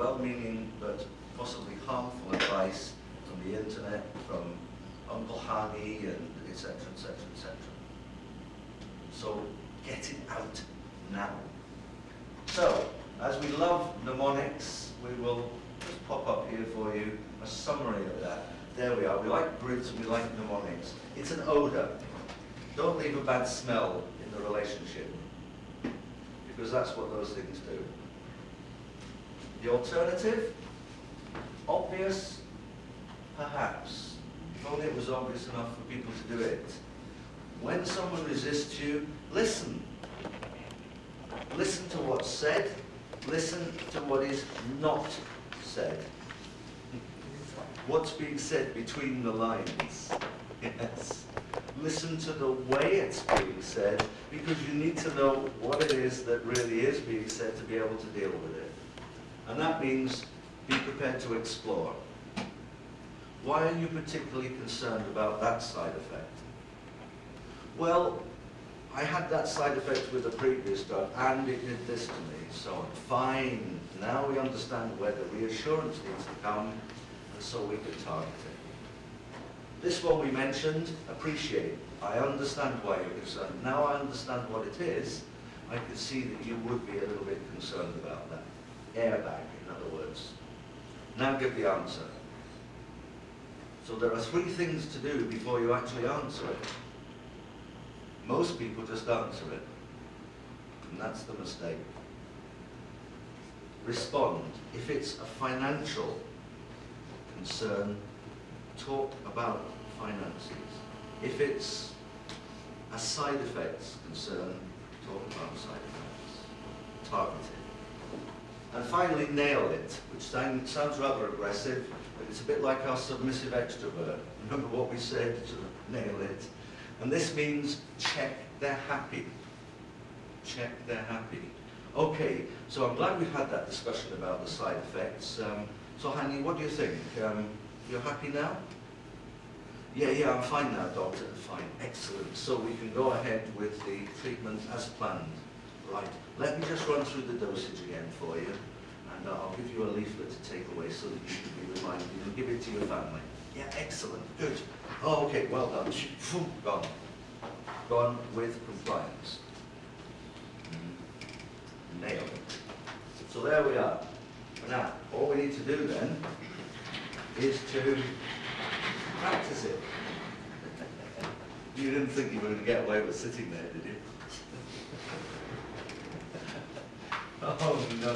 well-meaning but possibly harmful advice from the internet, from Uncle Hardy, and etc., etc., etc. So get it out now. So, as we love mnemonics, we will just pop up here for you a summary of that. There we are. We like Brits and we like mnemonics. It's an odour. Don't leave a bad smell in the relationship, because that's what those things do. The alternative? Obvious? Perhaps. If only it was obvious enough for people to do it. When someone resists you, listen. Listen to what's said. Listen to what is not said. What's being said between the lines. Yes. Listen to the way it's being said, because you need to know what it is that really is being said to be able to deal with it. And that means be prepared to explore. Why are you particularly concerned about that side effect? Well, I had that side effect with the previous drug, and it did this to me, so fine. Now we understand where the reassurance needs to come, and so we can target it. This one we mentioned, appreciate. I understand why you're concerned. Now I understand what it is, I can see that you would be a little bit concerned about that. Airbag, in other words. Now give the answer. So there are 3 things to do before you actually answer it. Most people just answer it, and that's the mistake. Respond. If it's a financial concern, talk about finances. If it's a side effects concern, talk about side effects. Target it. And finally, nail it, which sounds rather aggressive, but it's a bit like our submissive extrovert. Remember what we said to nail it? And this means check they're happy. Check they're happy. Okay, so I'm glad we've had that discussion about the side effects. So Hani, what do you think? You're happy now? Yeah, I'm fine now, doctor. Fine, excellent. So we can go ahead with the treatment as planned. Right, let me just run through the dosage again for you, and I'll give you a leaflet to take away so that you can be reminded and give it to your family. Yeah, excellent, good. Oh, okay, well done. Gone. Gone with compliance. Nailed it. So there we are. Now, all we need to do then is to practice it. You didn't think you were going to get away with sitting there, did you? Oh, no.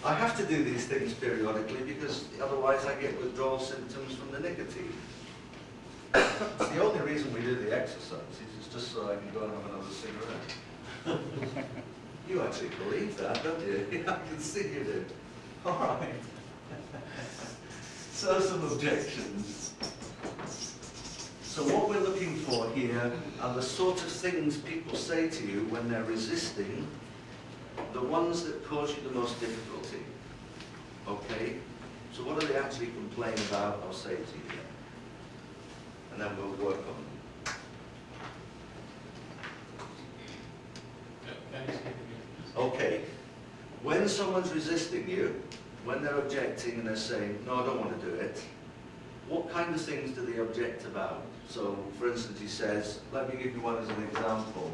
I have to do these things periodically because otherwise I get withdrawal symptoms from the nicotine. It's the only reason we do the exercises, it's just so I can go and have another cigarette. You actually believe that, don't you? I can see you do. All right. So some objections. So what we're looking for here are the sort of things people say to you when they're resisting, the ones that cause you the most difficulty. Okay? So what do they actually complain about or say to you? And then we'll work on them. Okay. When someone's resisting you, when they're objecting and they're saying, no, I don't want to do it, what kind of things do they object about? So, for instance, he says, let me give you one as an example.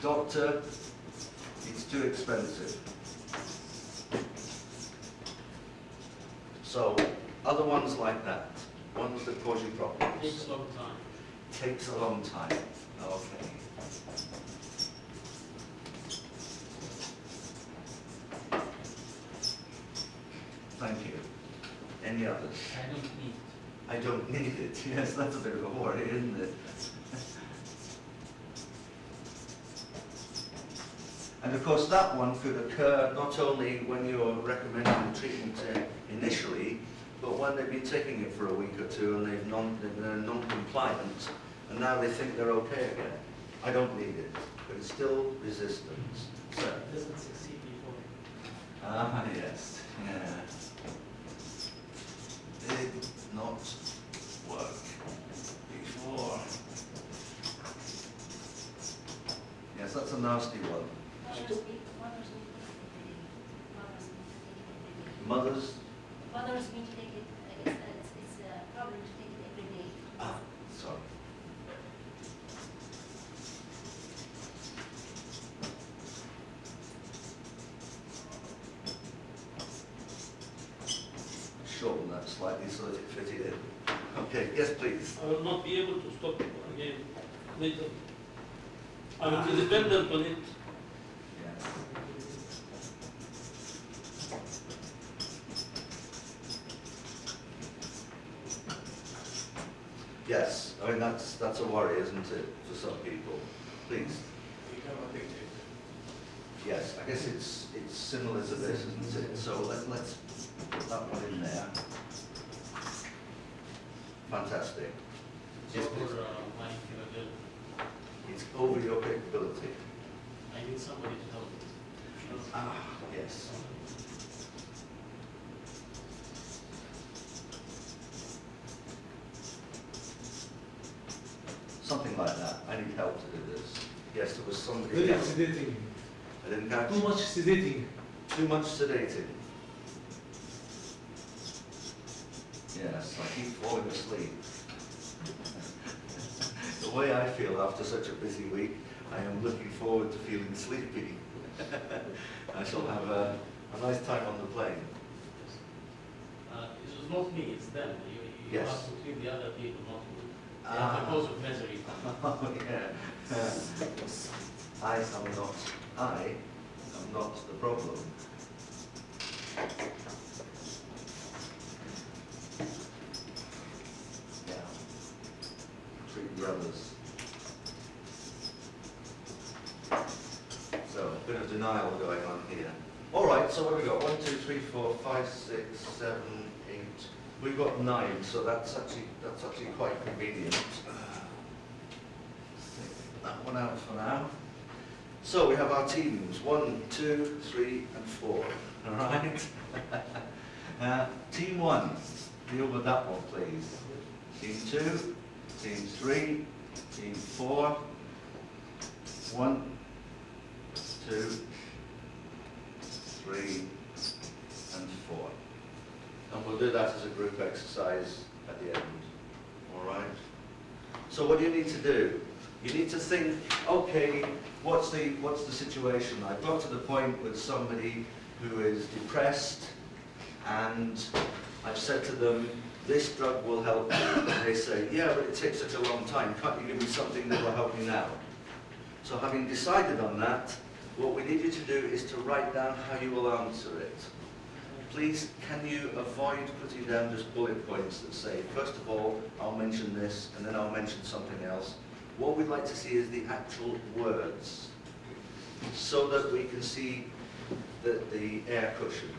Doctor, it's too expensive. So, other ones like that, ones that cause you problems. Takes a long time. Takes a long time. Okay. Thank you. Any others? I don't need. I don't need it. Yes, that's a bit of a worry, isn't it? And of course that one could occur not only when you're recommending the treatment initially, but when they've been taking it for a week or two and they're non-compliant, and now they think they're okay again. I don't need it, but it's still resistance. So, It doesn't succeed before. ah, yes, yeah. Did not work before. Yes, that's a nasty one. Mothers? Mothers need to take it, it's a problem to take it every day. Ah, sorry. Shorten that slightly so that it fit it in. Okay, yes please. I will not be able to stop again later. I will be dependent on it. Yes. Yes, I mean that's a worry, isn't it, for some people? Please. Yes, I guess it's similar to this, isn't it? So let's put that one in there. Fantastic. Yes, please. my capability. It's over your capability. I need somebody to help me. Ah, yes. Something like that. I need help to do this. Yes, there was somebody Very else. sedating. I didn't catch. Too much sedating. Too much sedating. Yes, I keep falling asleep. The way I feel after such a busy week, I am looking forward to feeling sleepy. I shall have a nice time on the plane. It's not me, it's them. You Yes. have to treat the other people, not me. They have the cause of misery. Oh, yeah. I am not the problem. Yeah. Treat the others. So, a bit of denial going on here. All right, so what have we got? 1, 2, 3, 4, 5, 6, 7, 8. We've got 9, so that's actually quite convenient. Take that one out for now. So we have our teams, 1, 2, 3, and 4. All right. Team 1, deal with that one, please. Team 2, Team 3, Team 4. 1, 2, 3, and 4. And we'll do that as a group exercise at the end. All right? So what do you need to do? You need to think, okay, what's the situation? I've got to the point with somebody who is depressed, and I've said to them, this drug will help you. And they say, yeah, but it takes such a long time. Can't you give me something that will help me now? So having decided on that, what we need you to do is to write down how you will answer it. Please, can you avoid putting down just bullet points that say, first of all, I'll mention this, and then I'll mention something else. What we'd like to see is the actual words, so that we can see the air cushion,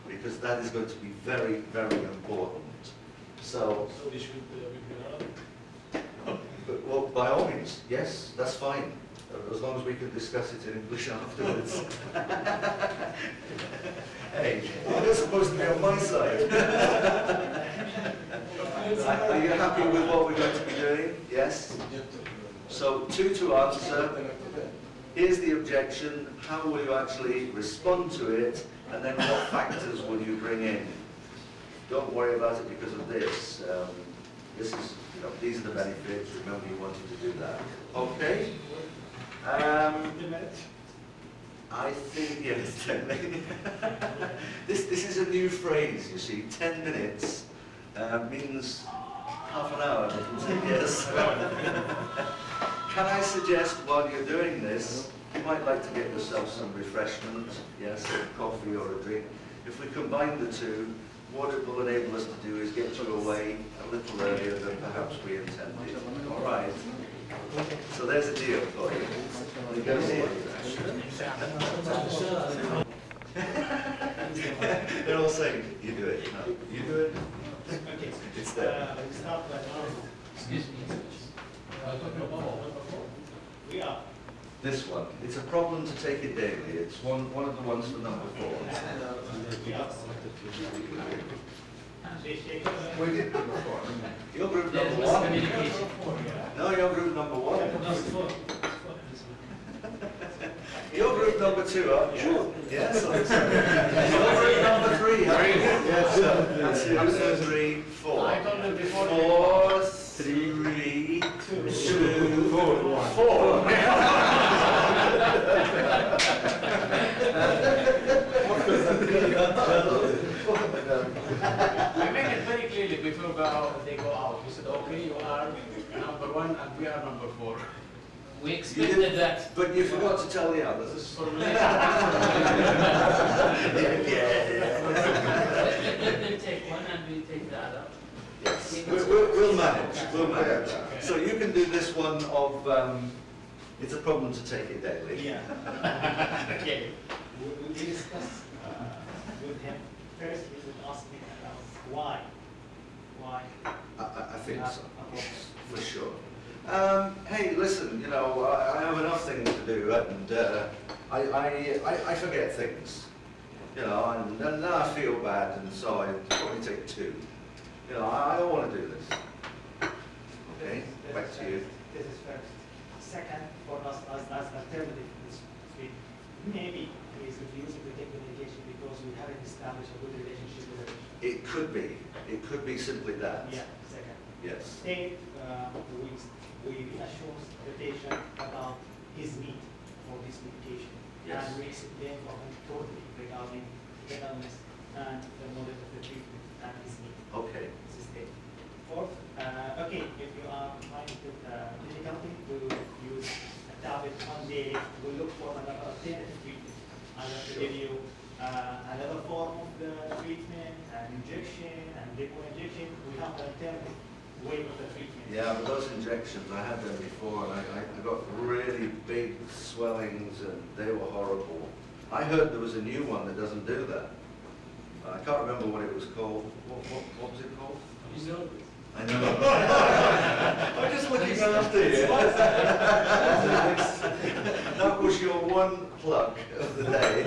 because that is going to be very, very important. So we should well, by all means, yes, that's fine, as long as we can discuss it in English afterwards. Hey, you're supposed to be on my side. Are you happy with what we're going to be doing? Yes? So, 2 to answer. Here's the objection. How will you actually respond to it? And then what factors will you bring in? Don't worry about it because of this. This is, these are the benefits. Remember, you wanted to do that. Okay? I think, yes, 10 minutes. This is a new phrase, you see. 10 minutes means half an hour, doesn't it? Yes. Can I suggest while you're doing this, you might like to get yourself some refreshment, yes, a coffee or a drink. If we combine the two, what it will enable us to do is get you away a little earlier than perhaps we intended. All right. So there's a deal for you. They're all saying, you do it. No, you do it. Okay. It's there. We start right now. Excuse me. We are. This one. It's a problem to take it daily. It's one of the ones for number 4. We are. We did number 4. Your group There's number 1. miscommunication. No, your group number 1. Just 4. You're group number 2, aren't you? Sure. Yes. You're group number 3, huh? Yes. That's 2, 3, 4. I told them before. 4, 3, 2, 4. I make it very clearly before they go out. We said, okay, you are number 1 and we are number 4. We expected that. But you forgot to tell the others. Formulation. Let them take one and we take the other. Yes, we'll manage. We'll manage. So you can do this one of. It's a problem to take it daily. Yeah. Okay. We discuss with him. First, he would ask me about why. Why? I think so, Okay. for sure. Hey, listen, you know, I have enough things to do, and I forget things, you know, and then I feel bad, and so I probably take 2. You know, I don't want to do this. Okay, back to you. This is first. Second, for us as alternative to this speed, maybe he is refusing to take the medication because we haven't established a good relationship with him. It could be. It could be simply that. Yeah, second. Yes. Third, we reassure the patient about his need for this medication. Yes. And we explain for him totally regarding the illness and the mode of the treatment and his need. Okay. This is third. Fourth, okay, if you are finding it difficulty to use a tablet one day, we look for another alternative treatment. I will give you another form of the treatment, an injection, and liquid injection. We have an alternative way of the treatment. Yeah, but those injections, I had them before, and I got really big swellings, and they were horrible. I heard there was a new one that doesn't do that. I can't remember what it was called. What was it called? You know, I know. I'm just looking after you. That was your one plug of the day.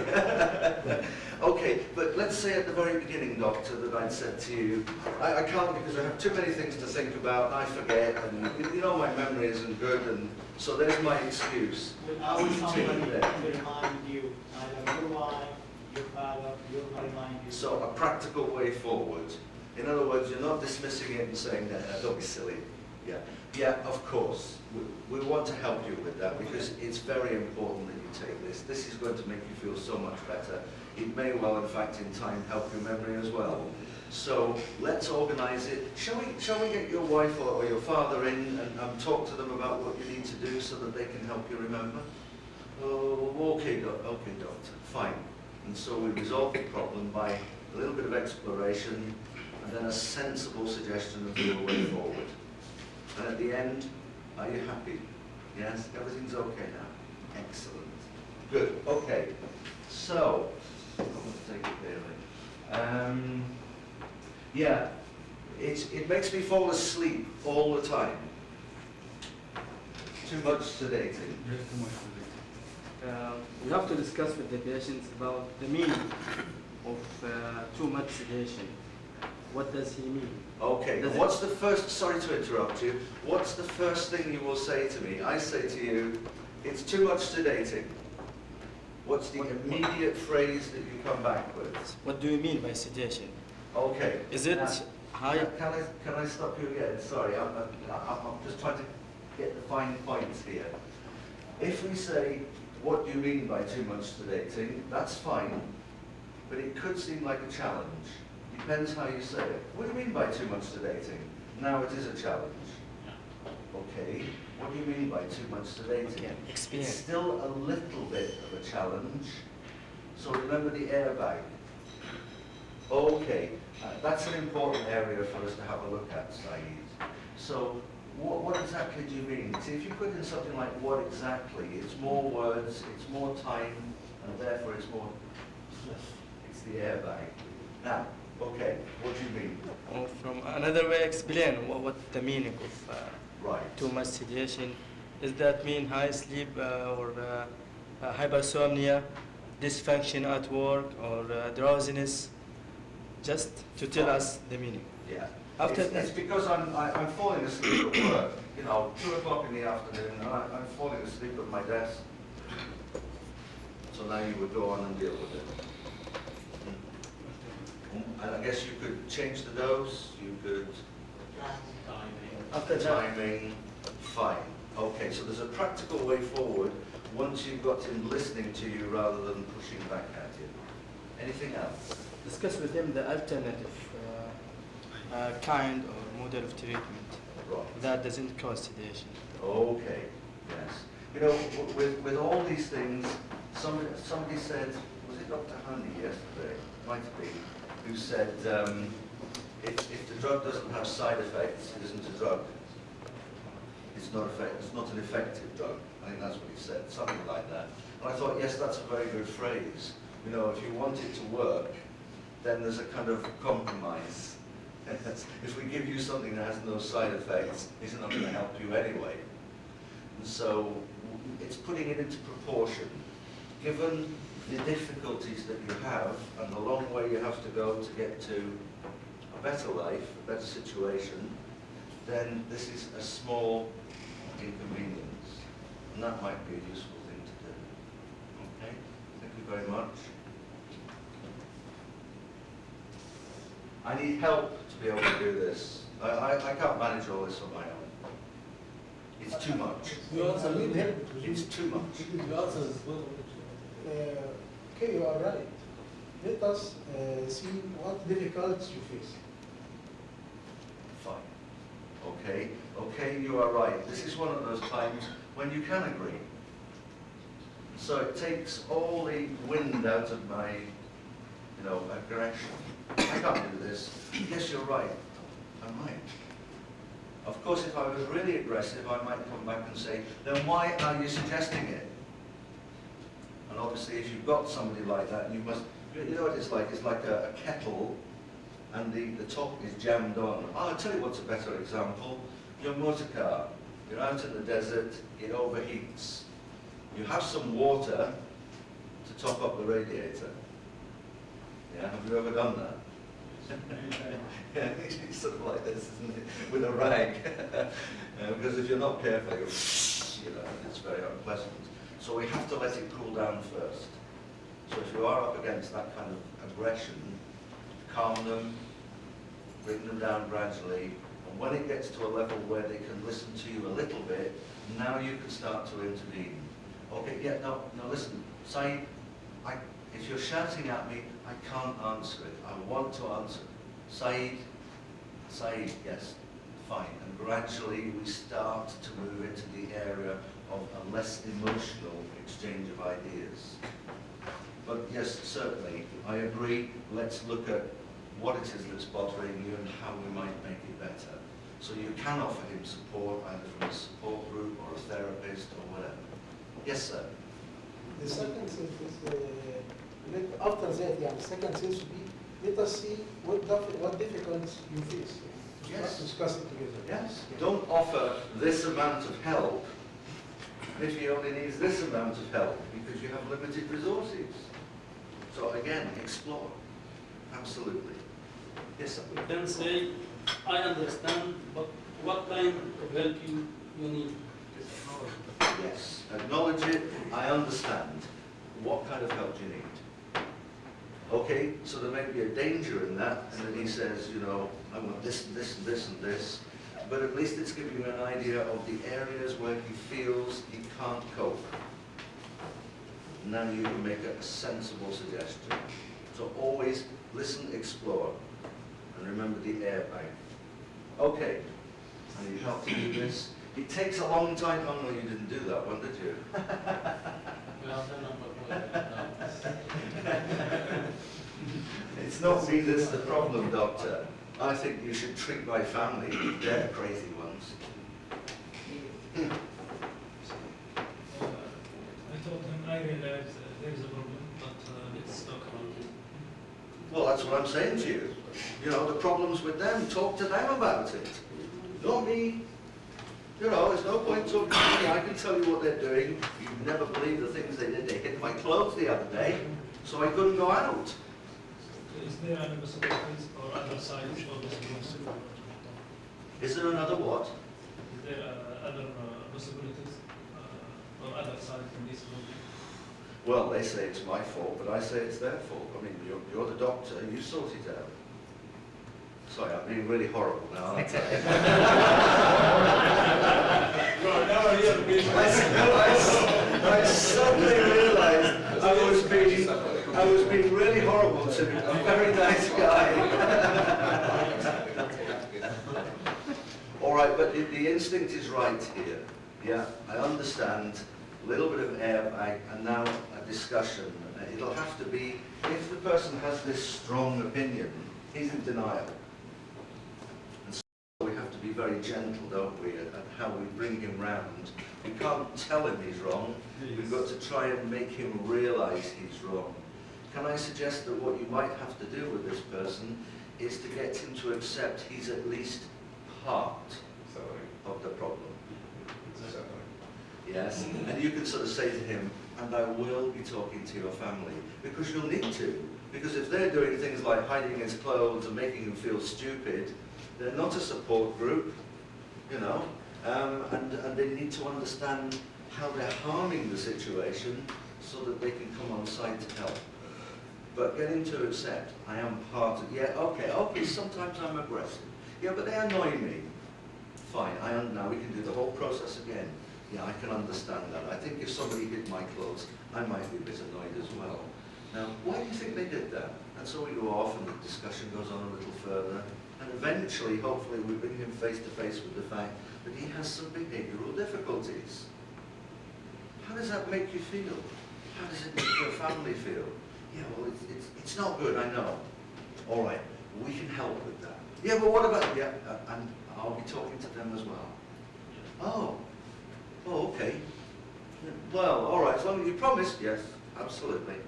Okay, but let's say at the very beginning, doctor, that I'd said to you, I can't because I have too many things to think about, and I forget, and you know my memory isn't good, and so there's my excuse. I will Take somebody that. to remind you, either your wife, your father, will remind you. So a practical way forward. In other words, you're not dismissing it and saying, don't be silly. Yeah, yeah, of course. We want to help you with that because it's very important that you take this. This is going to make you feel so much better. It may well, in fact, in time, help your memory as well. So let's organize it. Shall we get your wife or your father in and talk to them about what you need to do so that they can help you remember? Oh, okay, doctor, fine. And so we resolve the problem by a little bit of exploration and then a sensible suggestion of the way forward. And at the end, are you happy? Yes, everything's okay now. Excellent. Good. Okay. So, I'm going to take it there. Yeah, it makes me fall asleep all the time. Too much sedating. We have to discuss with the patients about the meaning of too much sedation. What does he mean? Okay, what's the first, sorry to interrupt you, what's the first thing you will say to me? I say to you, it's too much sedating. What's the immediate phrase that you come back with? What do you mean by sedation? Okay. Is it Now, high? Can I stop you again? Sorry, I'm just trying to get the fine points here. If we say, what do you mean by too much sedating, that's fine, but it could seem like a challenge. Depends how you say it. What do you mean by too much sedating? Now it is a challenge. Okay, what do you mean by too much sedating? Okay, explain. It's still a little bit of a challenge. So remember the airbag. Okay, that's an important area for us to have a look at, Saeed. So what exactly do you mean? See, if you put in something like what exactly, it's more words, it's more time, and therefore it's more, it's the airbag. Now, okay, what do you mean? Or from another way, explain what the meaning of Right. too much sedation. Does that mean high sleep or hypersomnia, dysfunction at work, or drowsiness? Just to tell us the meaning. Yeah. After It's because I'm falling asleep at work. You know, 2 o'clock in the afternoon, and I'm falling asleep at my desk. So now you would go on and deal with it. And I guess you could change the dose, you could After that, timing, fine. Okay, so there's a practical way forward once you've got him listening to you rather than pushing back at you. Anything else? discuss with him the alternative kind or model of treatment Right. that doesn't cause sedation. Okay, yes. You know, with all these things, somebody said, was it Dr. Honey yesterday? Might have been, who said, if the drug doesn't have side effects, it isn't a drug. It's not an effective drug. I think that's what he said, something like that. And I thought, yes, that's a very good phrase. You know, if you want it to work, then there's a kind of compromise. If we give you something that has no side effects, it's not going to help you anyway. And so it's putting it into proportion. Given the difficulties that you have and the long way you have to go to get to a better life, a better situation, then this is a small inconvenience. And that might be a useful thing to do. Okay? Thank you very much. I need help to be able to do this. I can't manage all this on my own. It's too much. We also need help. It's too much. We also, okay, you are right. Let us see what difficulties you face. Fine. Okay. Okay, you are right. This is one of those times when you can agree. So it takes all the wind out of my, aggression. I can't do this. Yes, you're right. I might. Of course, if I was really aggressive, I might come back and say, then why are you suggesting it? And obviously, if you've got somebody like that, you must, you know what it's like? It's like a kettle, and the top is jammed on. I'll tell you what's a better example. Your motor car. You're out in the desert, it overheats. You have some water to top up the radiator. Yeah, have you ever done that? Yeah, it's sort of like this, isn't it? With a rag. Because if you're not careful, it's very unpleasant. So we have to let it cool down first. So if you are up against that kind of aggression, calm them, bring them down gradually, and when it gets to a level where they can listen to you a little bit, now you can start to intervene. Okay, yeah, no, listen, Saeed, if you're shouting at me, I can't answer it. I want to answer. Saeed, yes, fine. And gradually we start to move into the area of a less emotional exchange of ideas. But yes, certainly, I agree. Let's look at what it is that's bothering you and how we might make it better. So you can offer him support, either from a support group or a therapist or whatever. Yes, sir. The second step is, after that, the second step should be, let us see what difficulties you face. Yes. Discuss it together. Yes. Don't offer this amount of help if he only needs this amount of help because you have limited resources. So again, explore. Absolutely. Yes, sir. Then say, I understand, but what kind of help you need? Yes. Acknowledge it. I understand. What kind of help do you need? Okay, so there may be a danger in that, and then he says, I want this and this and this and this, but at least it's giving you an idea of the areas where he feels he can't cope. Now you can make a sensible suggestion. So always listen, explore, and remember the airbag. Okay, I need help to do this. It takes a long time. Oh no, you didn't do that one, did you? It's not me that's the problem, doctor. I think you should treat my family. They're crazy ones. I told him I realize there is a problem, but let's talk about it. Well, that's what I'm saying to you. The problem's with them. Talk to them about it. Not me. There's no point talking to me. I can tell you what they're doing. You'd never believe the things they did. They hit my clothes the other day, so I couldn't go out. Is there any possibilities or other sides for this problem? Is there another what? Is there other possibilities or other sides in this problem? Well, they say it's my fault, but I say it's their fault. I mean, you're the doctor, you sort it out. Sorry, I'm being really horrible now, aren't I? I suddenly realized I was being really horrible to a very nice guy. All right, but the instinct is right here. Yeah, I understand. A little bit of airbag, and now a discussion. It'll have to be, if the person has this strong opinion, he's in denial. And so we have to be very gentle, don't we, at how we bring him round. We can't tell him he's wrong. We've got to try and make him realize he's wrong. Can I suggest that what you might have to do with this person is to get him to accept he's at least part of the problem? Yes, and you can sort of say to him, and I will be talking to your family, because you'll need to. Because if they're doing things like hiding his clothes and making him feel stupid, they're not a support group, you know, and they need to understand how they're harming the situation so that they can come on side to help. But get him to accept, I am part of, yeah, okay, sometimes I'm aggressive. Yeah, but they annoy me. Fine, now we can do the whole process again. Yeah, I can understand that. I think if somebody hid my clothes, I might be a bit annoyed as well. Now, why do you think they did that? And so we go off and the discussion goes on a little further. And eventually, hopefully, we bring him face to face with the fact that he has some behavioural difficulties. How does that make you feel? How does it make your family feel? Yeah, well, it's not good, I know. All right, we can help with that. Yeah, but what about, yeah, and I'll be talking to them as well. Oh, okay. Well, all right, as long as you promise, yes, absolutely.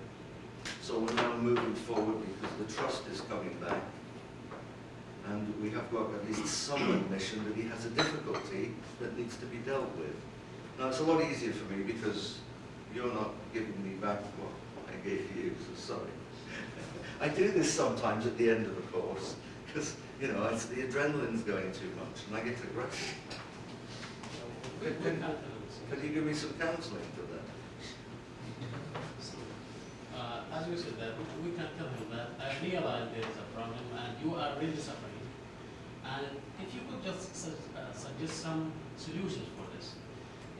So we're now moving forward because the trust is coming back. And we have got at least some admission that he has a difficulty that needs to be dealt with. Now, it's a lot easier for me because you're not giving me back what I gave you, so sorry. I do this sometimes at the end of the course because, you know, the adrenaline's going too much and I get aggressive. Can you give me some counselling for that? As you said that, we can tell him that I realize there is a problem and you are really suffering. And if you could just suggest some solutions for this.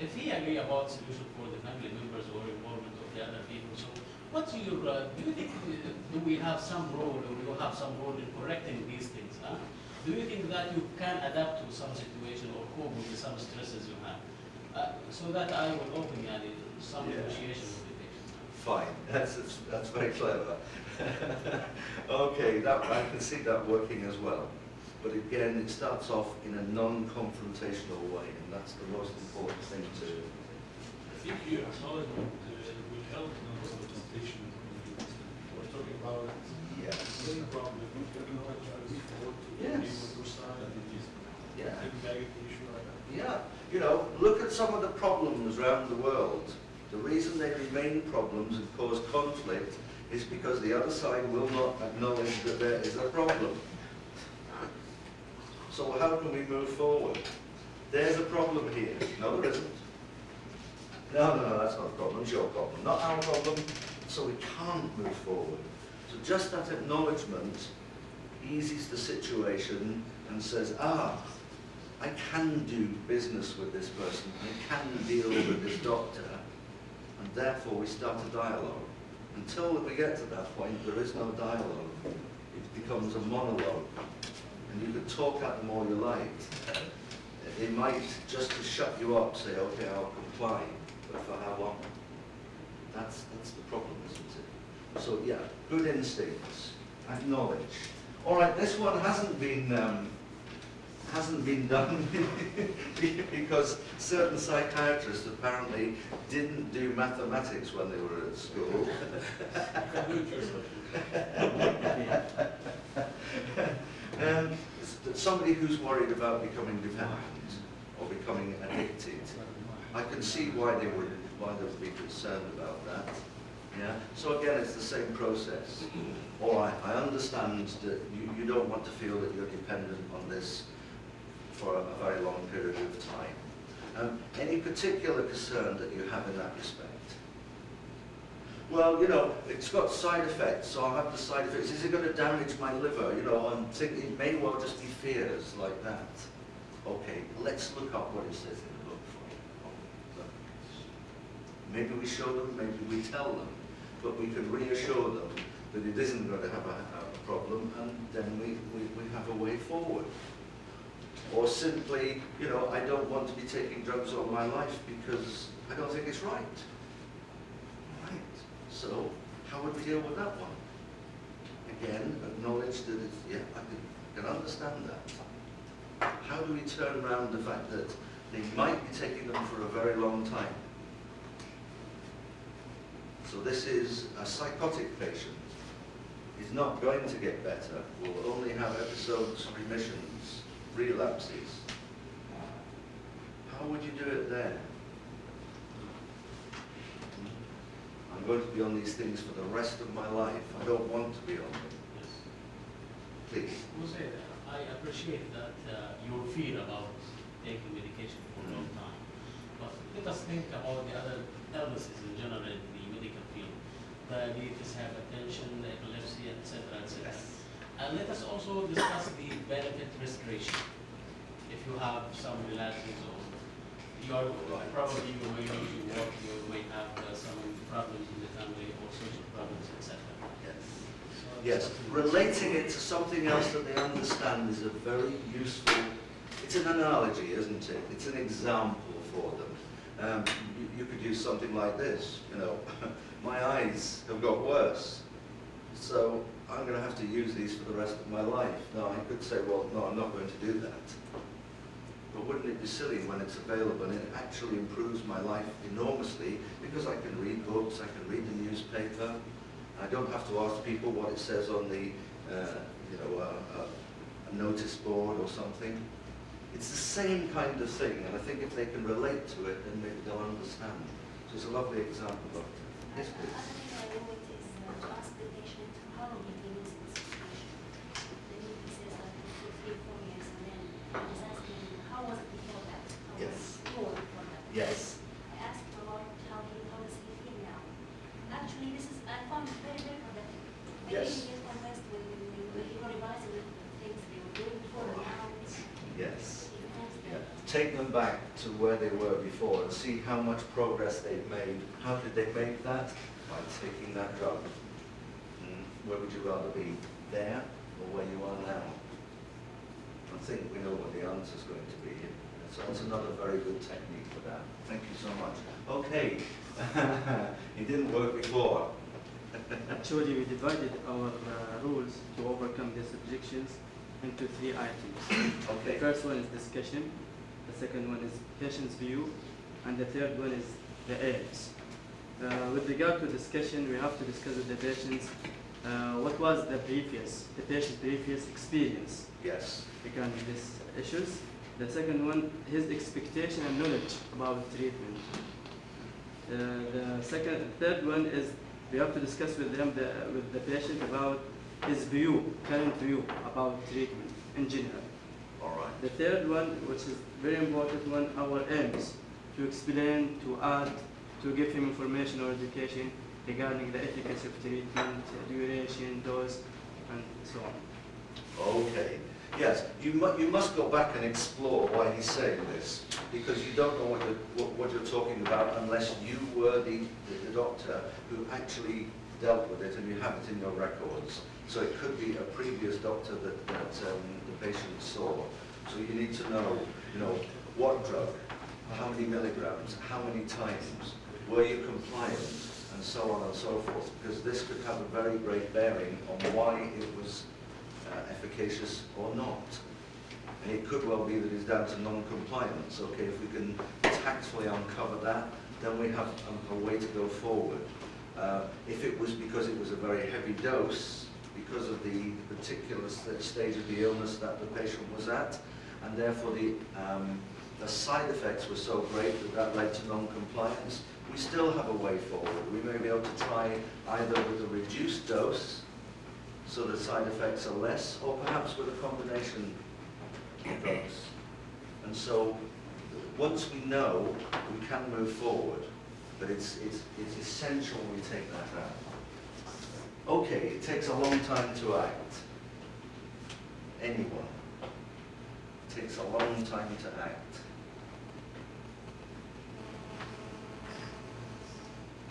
If he agree about solution for the family members or involvement of the other people, so what's your, do you think, do we have some role or do you have some role in correcting these things? Huh? Do you think that you can adapt to some situation or cope with some stresses you have? So that I will open some negotiation with the patient. Fine, that's very clever. Okay, I can see that working as well. But again, it starts off in a non-confrontational way, and that's the most important thing to do. I think your acknowledgement will help in the presentation. We're talking about the problem. Yes. Yeah. Issue. Yeah. You know, look at some of the problems around the world. The reason they remain problems and cause conflict is because the other side will not acknowledge that there is a problem. So how can we move forward? There's a problem here. No, there isn't. No, that's not a problem. It's your problem, not our problem. So we can't move forward. So just that acknowledgement eases the situation and says, I can do business with this person. I can deal with this doctor. And therefore we start a dialogue. Until we get to that point, there is no dialogue. It becomes a monologue. And you can talk at them all you like. They might, just to shut you up, say, okay, I'll comply. But for how long? That's the problem, isn't it? So yeah, good instincts, acknowledge. All right, this one hasn't been done because certain psychiatrists apparently didn't do mathematics when they were at school. Somebody who's worried about becoming dependent or becoming addicted, I can see why they would be concerned about that. Yeah. So again, it's the same process. All right, I understand that you don't want to feel that you're dependent on this for a very long period of time. Any particular concern that you have in that respect? well, you know, it's got side effects, so I'll have the side effects. Is it going to damage my liver? You know, I'm thinking it may well just be fears like that. Okay, let's look up what it says in the book for you. Maybe we show them, maybe we tell them, but we can reassure them that it isn't going to have a problem, and then we have a way forward. Or simply, you know, I don't want to be taking drugs all my life because I don't think it's right. Right. So, how would we deal with that one? Again, acknowledge that it's, yeah, I can understand that. How do we turn around the fact that they might be taking them for a very long time? So this is a psychotic patient. He's not going to get better. Will only have episodes, remissions, relapses. How would you do it there? I'm going to be on these things for the rest of my life. I don't want to be on them. Yes. Please. Jose, I appreciate that your fear about taking medication for a long time. But let us think about the other illnesses in general in the medical field. Diabetes, hypertension, epilepsy, etc., etc. And let us also discuss the benefit-risk ratio. If you have some relatives or you are probably you may need to work, you may have some problems in the family or social problems, etc. Yes, relating it to something else that they understand is a very useful, it's an analogy, isn't it? It's an example for them. You could use something like this, you know, my eyes have got worse, so I'm going to have to use these for the rest of my life. No, I could say, well, no, I'm not going to do that. But wouldn't it be silly when it's available and it actually improves my life enormously because I can read books, I can read the newspaper, I don't have to ask people what it says on the, you know, a notice board or something. It's the same kind of thing, and I think if they can relate to it, then maybe they'll understand. So it's a lovely example of it. Yes, please. Another thing I know it is to ask the patient how long he been using this medication. Then he says like 2, 3, 4 years, and then I just ask him how was it before that? How Yes. was before that? Yes. I asked him about how does he feel now. Actually, this is I found it very, very productive. Maybe Yes. he gets convinced when he revises the things they were doing before and now it's Yes. it becomes Yeah. the Take them back to where they were before and see how much progress they've made. How did they make that? By taking that drug. Where would you rather be? There or where you are now? I think we know what the answer is going to be. So that's another very good technique for that. Thank you so much. Okay. It didn't work before. Actually, we divided our rules to overcome these objections into 3 items. Okay. The first one is discussion, the second one is patient's view, and the third one is the aims. With regard to discussion, we have to discuss with the patients what was the patient's previous experience Yes. regarding these issues. The second one, his expectation and knowledge about treatment. The third one is we have to discuss with the patient about his current view about treatment in general. All right. The third one, which is very important one, our aims, to explain, to add, to give him information or education regarding the efficacy of treatment, duration, dose, and so on. Okay. Yes, you must go back and explore why he's saying this, because you don't know what you're talking about unless you were the doctor who actually dealt with it and you have it in your records. So it could be a previous doctor that the patient saw. So you need to know, what drug, how many milligrams, how many times, were you compliant, and so on and so forth, because this could have a very great bearing on why it was efficacious or not. And it could well be that it's down to non-compliance. Okay, if we can tactfully uncover that, then we have a way to go forward. If it was because it was a very heavy dose, because of the particular stage of the illness that the patient was at, and therefore the side effects were so great that led to non-compliance, we still have a way forward. We may be able to try either with a reduced dose, so the side effects are less, or perhaps with a combination of drugs. And so, once we know, we can move forward. but it's essential we take that out. Okay, it takes a long time to act. Anyone. It takes a long time to act.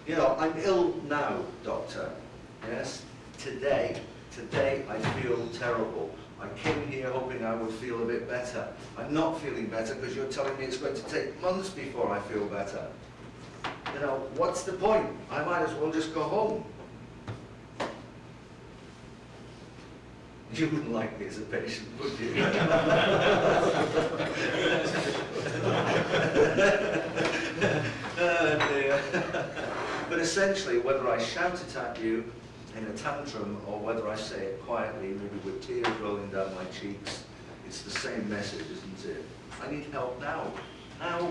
You know, I'm ill now, doctor. Yes? Today I feel terrible. I came here hoping I would feel a bit better. I'm not feeling better because you're telling me it's going to take months before I feel better. You know, what's the point? I might as well just go home. You wouldn't like me as a patient, would you? Oh, dear. But essentially, whether I shout it at you in a tantrum or whether I say it quietly, maybe with tears rolling down my cheeks, it's the same message, isn't it? I need help now. Now.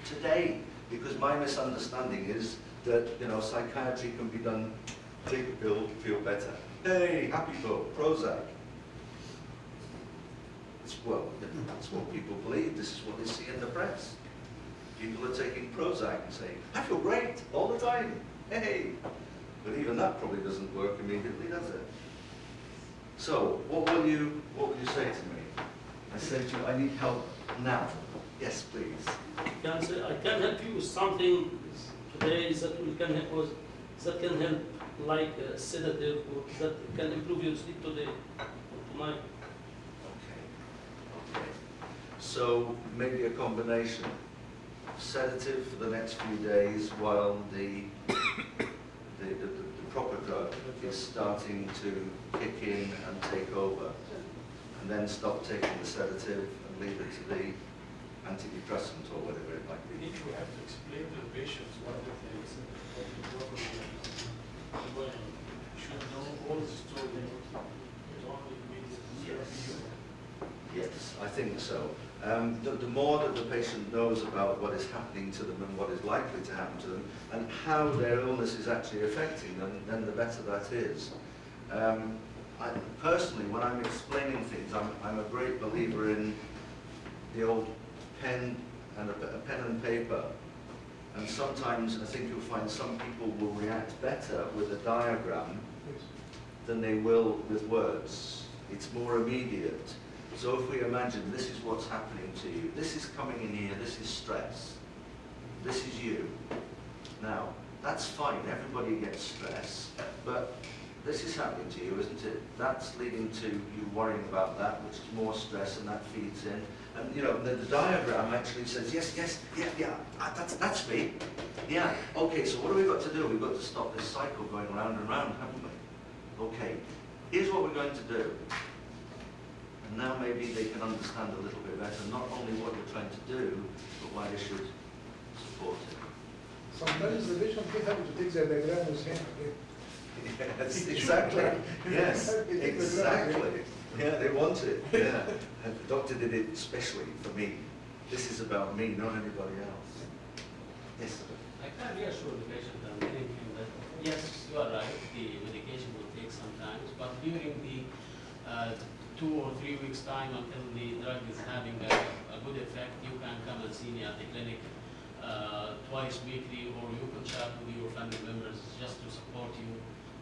Today. Because my misunderstanding is that, you know, psychiatry can be done, take a pill, feel better. Hey, happy folk, Prozac. Well, that's what people believe. This is what they see in the press. People are taking Prozac and saying, I feel great all the time. Hey. But even that probably doesn't work immediately, does it? So, what will you say to me? I said to you, I need help now. Yes, please. I can help you with something today that can help, like a sedative, or that can improve your sleep today. Okay. So maybe a combination. Sedative for the next few days while the proper drug is starting to kick in and take over. And then stop taking the sedative and leave it to the antidepressant or whatever it might be. If you have to explain to the patients what the things that the proper should know all the story, it only means Yes, I think so. The more that the patient knows about what is happening to them and what is likely to happen to them and how their illness is actually affecting them, then the better that is. Personally, when I'm explaining things, I'm a great believer in the old pen and a pen and paper. And sometimes I think you'll find some people will react better with a diagram than they will with words. It's more immediate. So if we imagine this is what's happening to you, this is coming in here, this is stress, this is you. Now, that's fine, everybody gets stress, but this is happening to you, isn't it? That's leading to you worrying about that, which is more stress, and that feeds in. And you know, the diagram actually says, yes, yeah, that's me. Yeah, okay, so what have we got to do? We've got to stop this cycle going round and round, haven't we? Okay, here's what we're going to do. And now maybe they can understand a little bit better, not only what you're trying to do, but why they should support it. Sometimes the patient is happy to take the diagram with him. Yes, exactly. Yes, exactly. Yeah, they want it. Yeah. And the doctor did it especially for me. This is about me, not anybody else. Yes, sir. I can reassure the patient and telling him that, yes, you are right, the medication will take some time, but during the 2 or 3 weeks time until the drug is having a good effect, you can come and see me at the clinic twice weekly, or you can chat with your family members just to support you.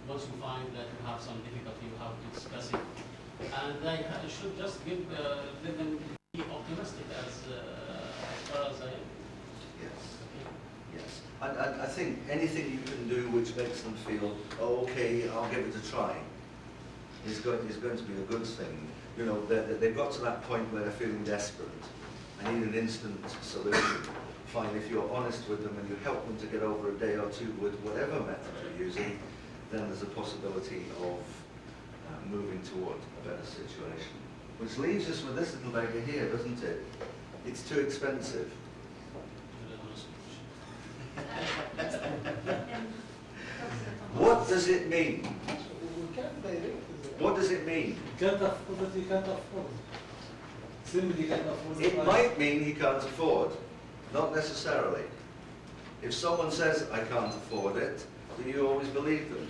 Once you find that you have some difficulty, you have to discuss it. And I should just let them be optimistic as far as I am. Yes. Yes. And I think anything you can do which makes them feel, oh, okay, I'll give it a try, is going to be a good thing. You know, they've got to that point where they're feeling desperate. I need an instant solution. Fine, if you're honest with them and you help them to get over a day or two with whatever method you're using, then there's a possibility of moving toward a better situation. Which leaves us with this little beggar here, doesn't it? It's too expensive. What does it mean? We can't direct. What does it mean? You can't afford it, you can't afford it. Simply can't afford it. It might mean he can't afford. Not necessarily. If someone says, I can't afford it, do you always believe them?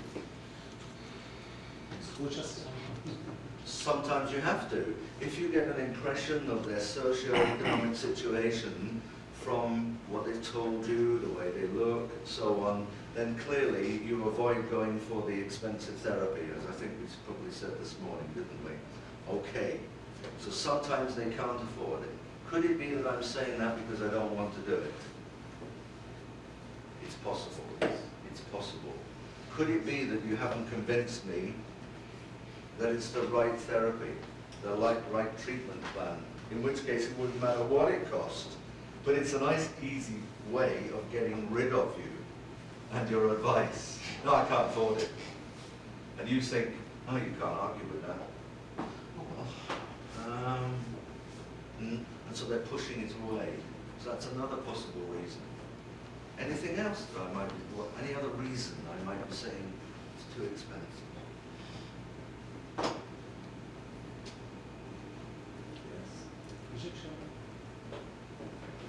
Sometimes you have to. If you get an impression of their socio-economic situation from what they've told you, the way they look, and so on, then clearly you avoid going for the expensive therapy, as I think we probably said this morning, didn't we? Okay, so sometimes they can't afford it. Could it be that I'm saying that because I don't want to do it? It's possible. It's possible. Could it be that you haven't convinced me that it's the right therapy, the right treatment plan, in which case it wouldn't matter what it cost, but it's a nice, easy way of getting rid of you and your advice. No, I can't afford it. And you think, oh, you can't argue with that. And so they're pushing it away. So that's another possible reason. Anything else that I might be, any other reason I might be saying it's too expensive?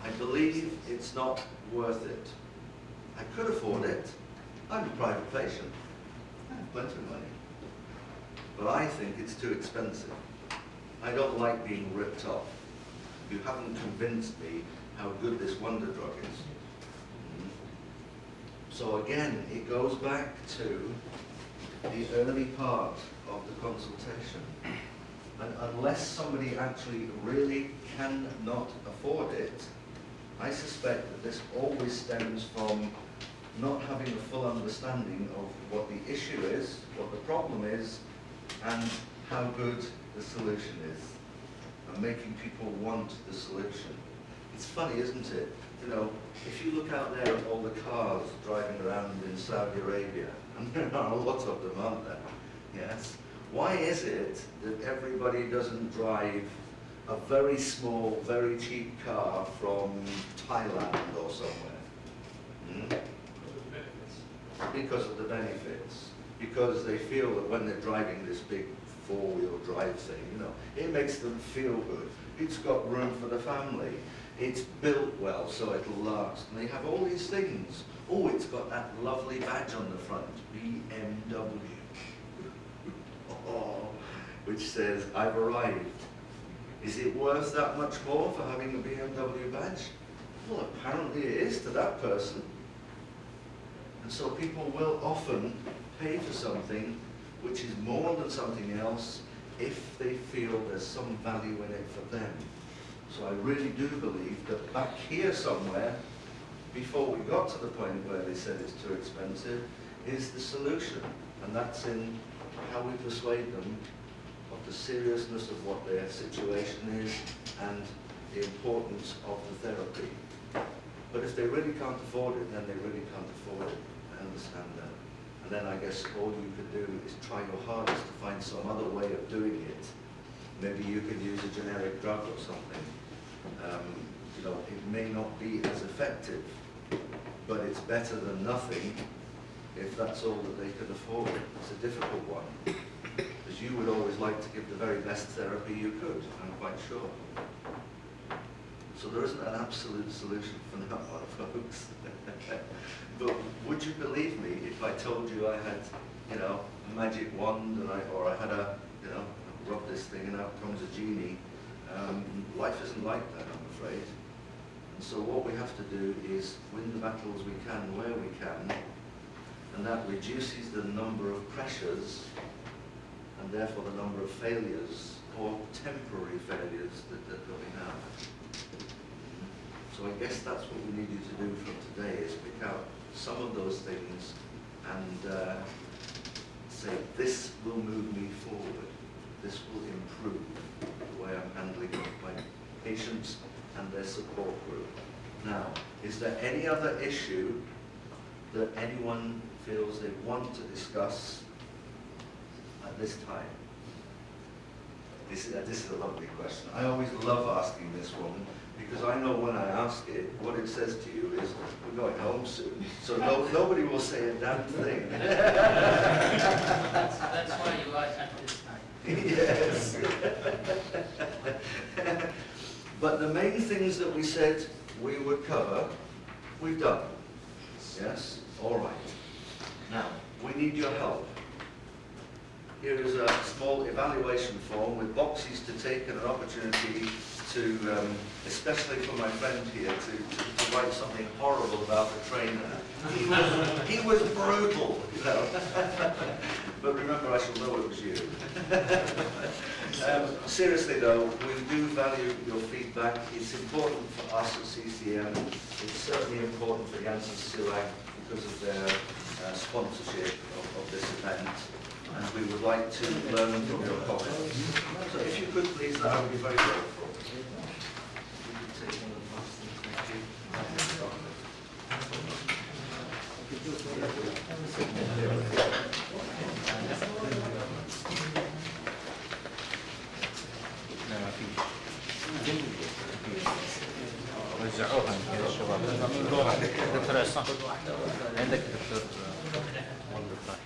I believe it's not worth it. I could afford it. I'm a private patient. I have plenty of money. But I think it's too expensive. I don't like being ripped off. You haven't convinced me how good this wonder drug is. So again, it goes back to the early part of the consultation. And unless somebody actually really cannot afford it, I suspect that this always stems from not having a full understanding of what the issue is, what the problem is, and how good the solution is, and making people want the solution. It's funny, isn't it? You know, if you look out there at all the cars driving around in Saudi Arabia, and there are a lot of them, aren't there? Yes. Why is it that everybody doesn't drive a very small, very cheap car from Thailand or somewhere? Because of the benefits. Because they feel that when they're driving this big four-wheel drive thing, you know, it makes them feel good. It's got room for the family. It's built well, so it'll last. And they have all these things. Oh, it's got that lovely badge on the front, BMW. Oh, which says, I've arrived. Is it worth that much more for having a BMW badge? Well, apparently it is to that person. And so people will often pay for something which is more than something else if they feel there's some value in it for them. So I really do believe that back here somewhere, before we got to the point where they said it's too expensive, is the solution. And that's in how we persuade them of the seriousness of what their situation is and the importance of the therapy. But if they really can't afford it, then they really can't afford it. I understand that. And then I guess all you could do is try your hardest to find some other way of doing it. Maybe you could use a generic drug or something. You know, it may not be as effective, but it's better than nothing if that's all that they could afford. It's a difficult one, because you would always like to give the very best therapy you could, I'm quite sure. So there isn't an absolute solution for that one, folks. But would you believe me if I told you I had, you know, a magic wand, and or I had a, you know, rub this thing and out comes a genie? Life isn't like that, I'm afraid. And so what we have to do is win the battles we can where we can, and that reduces the number of pressures and therefore the number of failures or temporary failures that we have. So I guess that's what we need you to do from today, is pick out some of those things and say, this will move me forward. This will improve the way I'm handling my patients and their support group. Now, is there any other issue that anyone feels they want to discuss at this time? This is a lovely question. I always love asking this one, because I know when I ask it, what it says to you is, we're going home soon, so nobody will say a damn thing. That's why you are at this time. Yes. But the main things that we said we would cover, we've done. Yes? All right. Now, we need your help. here is a small evaluation form with boxes to take and an opportunity to, especially for my friend here, to write something horrible about the trainer. He was brutal, you know. But remember, I shall know it was you. Seriously though, we do value your feedback. It's important for us at CCM. It's certainly important for Janssen Silak because of their sponsorship of this event. And we would like to learn from your comments. So if you could please, that would be very grateful. You could take one of the وزعوها يمكن الشباب. دكتور عصام عندك دكتور والله.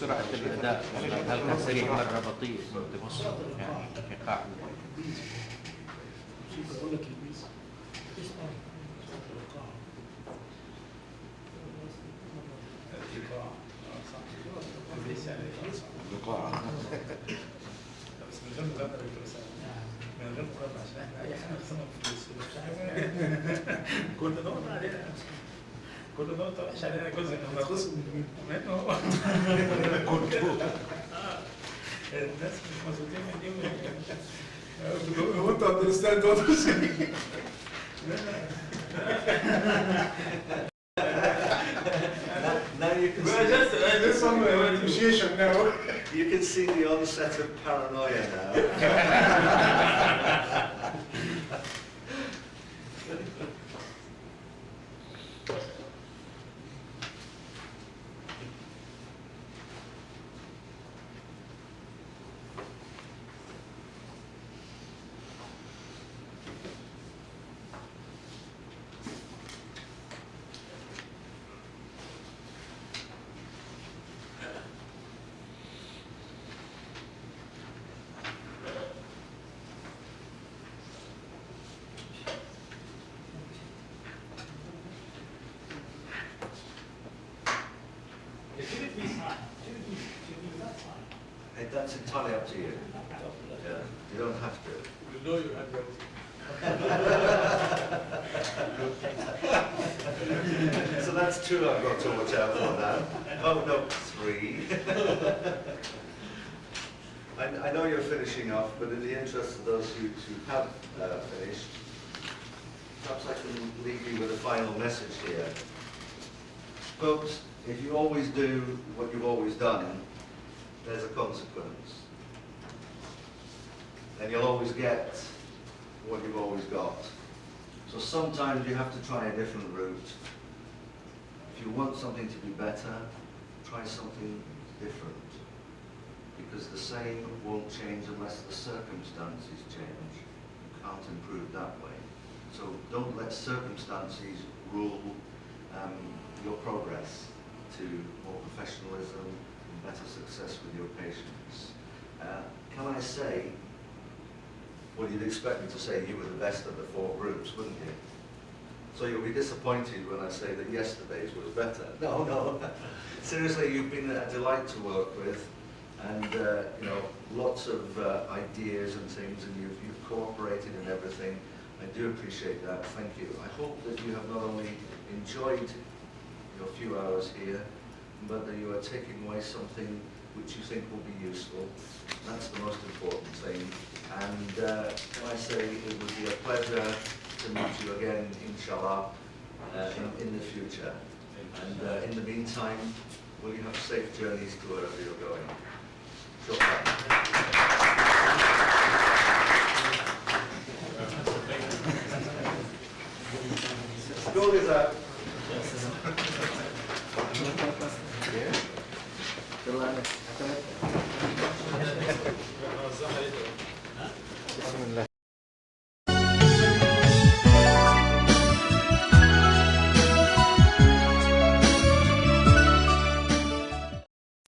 سرعة الأداء هل كان سريع مرة بطيء متوسط يعني إيقاع كل نقطة عليها كل نقطة وحش عليها جزء من الخصم منه هو الناس مش مظبوطين من دي هو انت understand what I'm saying Now you can see, there's some negotiation now. You can see the onset of paranoia now. Hey, that's entirely up to you. Yeah, you don't have to. You know you have So that's two I've got to watch out for now. Oh no, three. I know you're finishing off, but in the interest of those who have finished, perhaps I can leave you with a final message here. Folks, if you always do what you've always done, there's a consequence. And you'll always get what you've always got. So sometimes you have to try a different route. If you want something to be better, try something different. Because the same won't change unless the circumstances change. You can't improve that way. So don't let circumstances rule your progress to more professionalism and better success with your patients. Can I say, well, you'd expect me to say you were the best of the four groups, wouldn't you? So you'll be disappointed when I say that yesterday's was better. No, no. Seriously, you've been a delight to work with, and you know, lots of ideas and things, and you've cooperated in everything. I do appreciate that. Thank you. I hope that you have not only enjoyed your few hours here, but that you are taking away something which you think will be useful. That's the most important thing. And I say it would be a pleasure to meet you again, inshallah, in the future. And in the meantime, will you have safe journeys to wherever you're going? Shukran. Go with that. بسم الله.